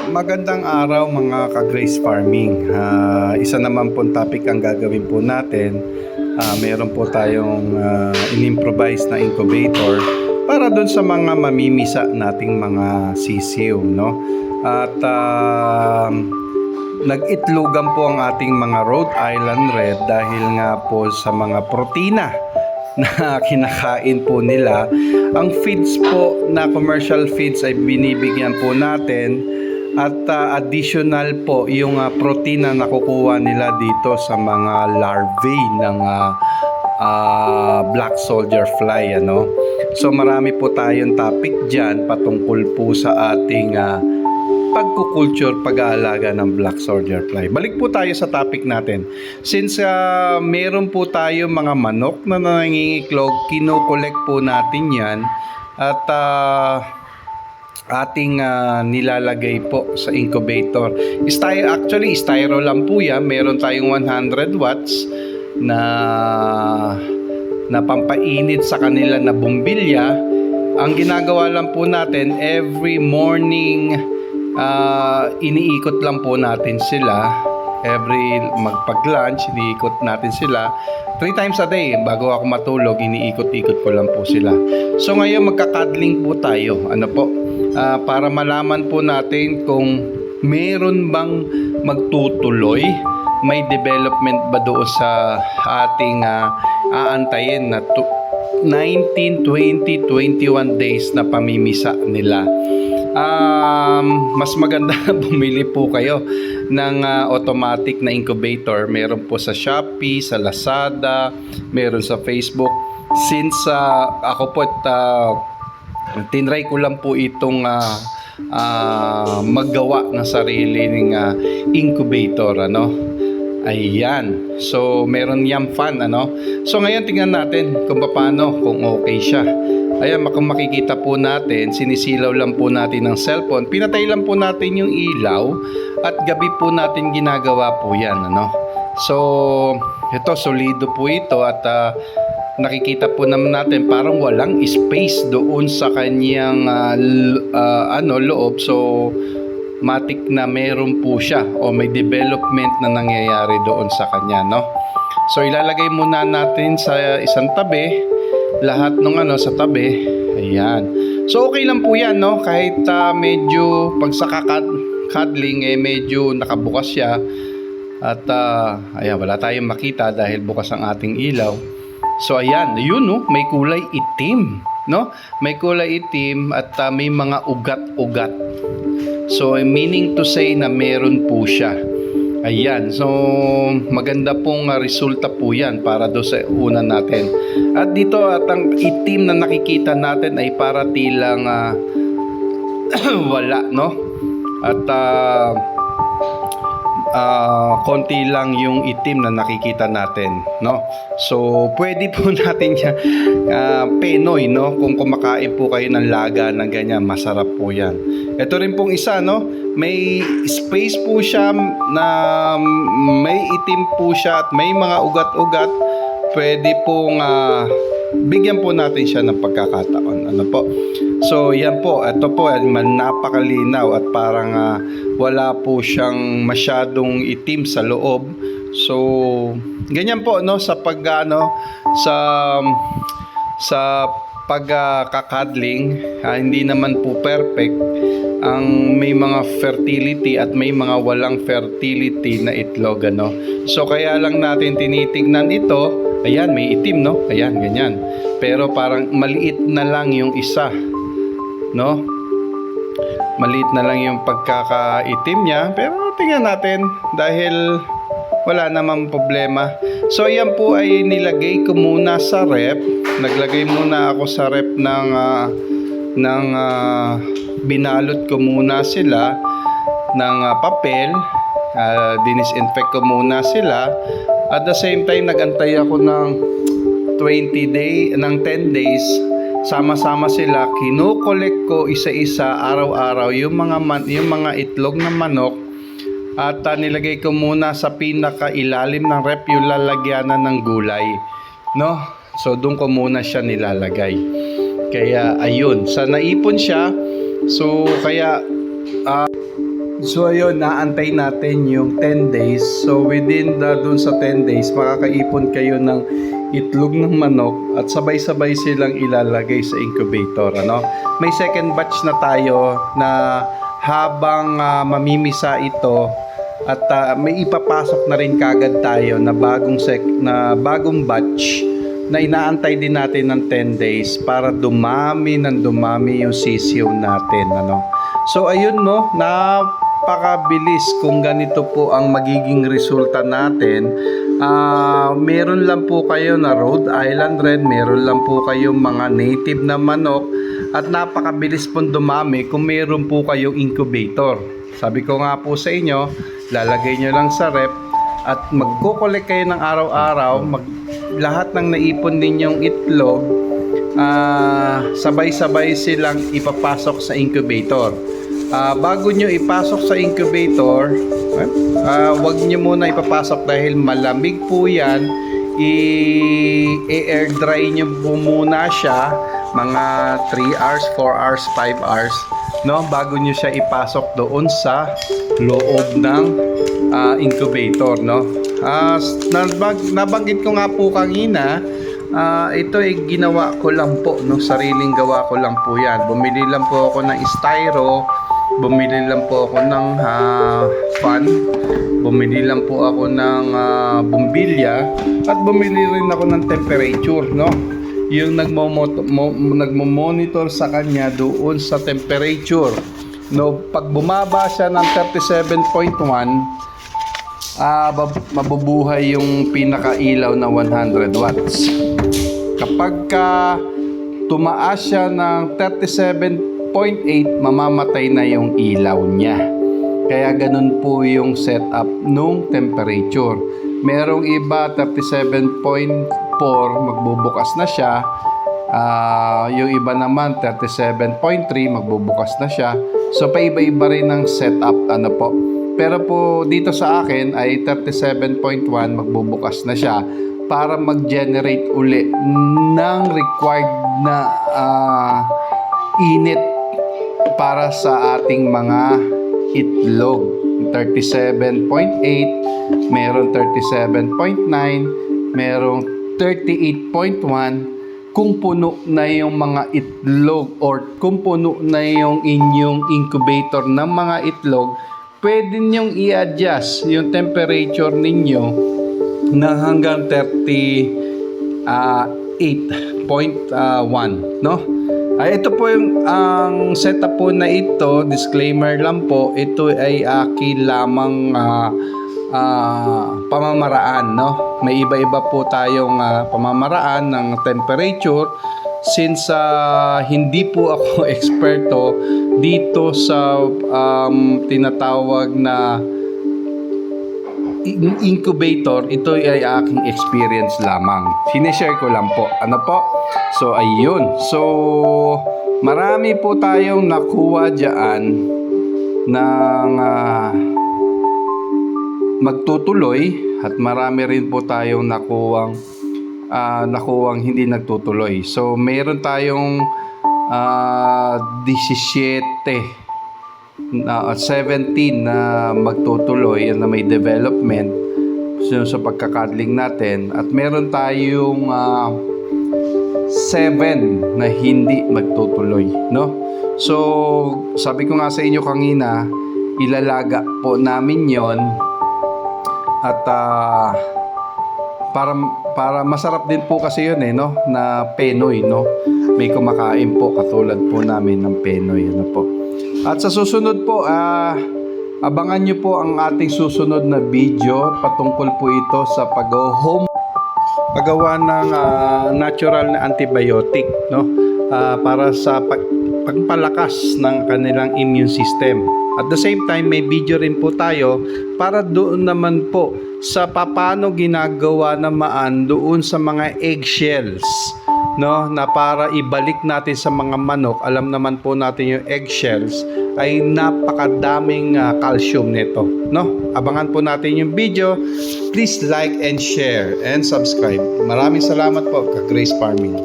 Magandang araw mga ka-Grace Farming. Isa naman pong topic ang gagawin po natin. Meron po tayong in-improvise na incubator para doon sa mga mamimisa nating mga sisiw, no? At nag-itlogan po ang ating mga Rhode Island Red dahil nga po sa mga protina na kinakain po nila. Ang feeds po na commercial feeds ay binibigyan po natin at additional po yung protein na nakukuha nila dito sa mga larvae ng black soldier fly, ano. So marami po tayong topic dyan patungkol po sa ating pagkukulture, pag-aalaga ng black soldier fly. Balik po tayo sa topic natin. Since meron po tayo mga manok na nangingiklog, kino-collect po natin yan at ating nilalagay po sa incubator. Actually, styro lang po yan. Meron tayong 100 watts na pampainit sa kanila na bumbilya. Ang ginagawa lang po natin, every morning, iniikot lang po natin sila. Every magpag-lunch, iniikot natin sila 3 times a day. Bago ako matulog, iniikot-ikot ko lang po sila. So ngayon magkakadling po tayo. Ano po? Para malaman po natin kung meron bang magtutuloy, may development ba doon sa ating aantayin na 19, 20, 21 days na pamimisa nila. Mas maganda na bumili po kayo ng automatic na incubator. Meron po sa Shopee, sa Lazada, meron sa Facebook. Since ako po tinry ko lang po itong maggawa ng sarili ng incubator, ano. Ayan. So meron yung fan, ano. So ngayon tingnan natin kung paano, kung okay siya. Ayan, makikita po natin, sinisilaw lang po natin ng cellphone. Pinatay lang po natin yung ilaw at gabi po natin ginagawa po yan, ano. So ito, solido po ito at nakikita po naman natin parang walang space doon sa kanyang loob. So matik na meron po siya o may development na nangyayari doon sa kanya, no. So ilalagay muna natin sa isang tabi lahat ng sa tabi. Ayan. So okay lang po yan, no, kahit medyo pag sa cuddling medyo nakabukas siya at ayan, wala tayong makita dahil bukas ang ating ilaw. So ayan, yun, no, may kulay itim, no? May kulay itim at may mga ugat-ugat. So meaning to say na meron po siya. Ayan, so maganda pong resulta po yan para do sa una natin. At dito at ang itim na nakikita natin ay para tilang wala, no? At konti lang yung itim na nakikita natin, no. So pwede po natin siya penoy, no, kung kumakain po kayo ng laga ng ganyan, masarap po yan. Ito rin pong isa, no, may space po siya na may itim po siya at may mga ugat-ugat. Pwede pong bigyan po natin siya ng pagkakataon, ano po. So yan po, ito po napakalinaw at parang wala po siyang masyadong itim sa loob. So ganyan po, no, sa sa pagkakadling, hindi naman po perfect. Ang may mga fertility at may mga walang fertility na itlog, ano. So kaya lang natin tinitingnan ito. Ayan, may itim, no. Ayan, ganyan. Pero parang maliit na lang yung isa, no. Maliit na lang yung pagkakaitim niya. Pero tingnan natin dahil wala namang problema. So ayan po ay nilagay ko muna sa rep. Naglagay muna ako sa rep ng binalot ko muna sila ng papel. Dinisinfect ko muna sila. At the same time nagantay ako ng 10 days. Sama-sama sila, kino-collect ko isa-isa araw-araw yung mga itlog ng manok at nilagay ko muna sa pinakailalim ng rep yung lalagyanan ng gulay, no. So doon ko muna siya nilalagay. Kaya ayun, sa naipon siya. So kaya So ayun, naantay natin yung 10 days. So within dun sa 10 days, makakaipon kayo ng itlog ng manok at sabay-sabay silang ilalagay sa incubator. Ano? May second batch na tayo na habang mamimisa ito at may ipapasok na rin kagad tayo na bagong batch na inaantay din natin ng 10 days para dumami yung sisiw natin. Ano? So ayun no, napakabilis kung ganito po ang magiging resulta natin. Meron lang po kayo na Rhode Island Red, meron lang po kayong mga native na manok at napakabilis pong dumami kung meron po kayong incubator. Sabi ko nga po sa inyo, lalagay nyo lang sa rep at magko-collect kayo ng araw-araw, lahat ng naipon ninyong itlog, sabay-sabay silang ipapasok sa incubator. Bago nyo ipasok sa incubator, wag nyo muna ipapasok dahil malamig po yan. I-air dry nyo po muna siya mga 3 hours, 4 hours, 5 hours, no? Bago nyo siya ipasok doon sa loob ng incubator, no? Nabanggit ko nga po kanina, ito ay ginawa ko lang po, no? Sariling gawa ko lang po yan. Bumili lang po ako ng styro, bumili lang po ako ng fan, bumili lang po ako ng bumbilya, at bumili rin ako ng temperature, no? Yung nagmo-monitor sa kanya doon sa temperature, no? Pag bumaba siya ng 37.1, mabubuhay yung pinakailaw na 100 watts. Kapag tumaas siya ng 37.8, mamamatay na yung ilaw niya. Kaya ganun po yung setup nung temperature. Merong iba 37.4, magbubukas na siya. Yung iba naman 37.3, magbubukas na siya. So paiba-iba rin ng setup, ano po. Pero po dito sa akin ay 37.1, magbubukas na siya para mag-generate uli ng required na init para sa ating mga itlog. 37.8, meron 37.9, merong 38.1. Kung puno na yung mga itlog or kung puno na yung inyong incubator ng mga itlog, pwede nyong i-adjust yung temperature ninyo na hanggang 38.1, no? Ito po yung ang setup po na ito, disclaimer lang po, ito ay akin lamang pamamaraan, no? May iba-iba po tayong pamamaraan ng temperature since hindi po ako eksperto dito sa tinatawag na incubator. Ito ay aking experience lamang. Sinishare ko lang po. Ano po? So, ayun. So, marami po tayong nakuha dyan ng magtutuloy at marami rin po tayong nakuwang hindi nagtutuloy. So, meron tayong 17 na magtutuloy na may development sa pagkakadling natin, at meron tayong 7 na hindi magtutuloy, no? So sabi ko nga sa inyo kanina, ilalaga po namin yon at para masarap din po kasi yun no, na Penoy, no? May kumakain po katulad po namin ng Penoy, ano po. At sa susunod po, abangan nyo po ang ating susunod na video. Patungkol po ito sa paggawa ng natural na antibiotic, no? Para sa pagpalakas ng kanilang immune system. At the same time, may video rin po tayo para doon naman po sa paano ginagawa naman doon sa mga eggshells, no, na para ibalik natin sa mga manok. Alam naman po natin yung eggshells ay napakadaming calcium nito, no? Abangan po natin yung video. Please like and share and subscribe. Maraming salamat po, Ka Grace Farming.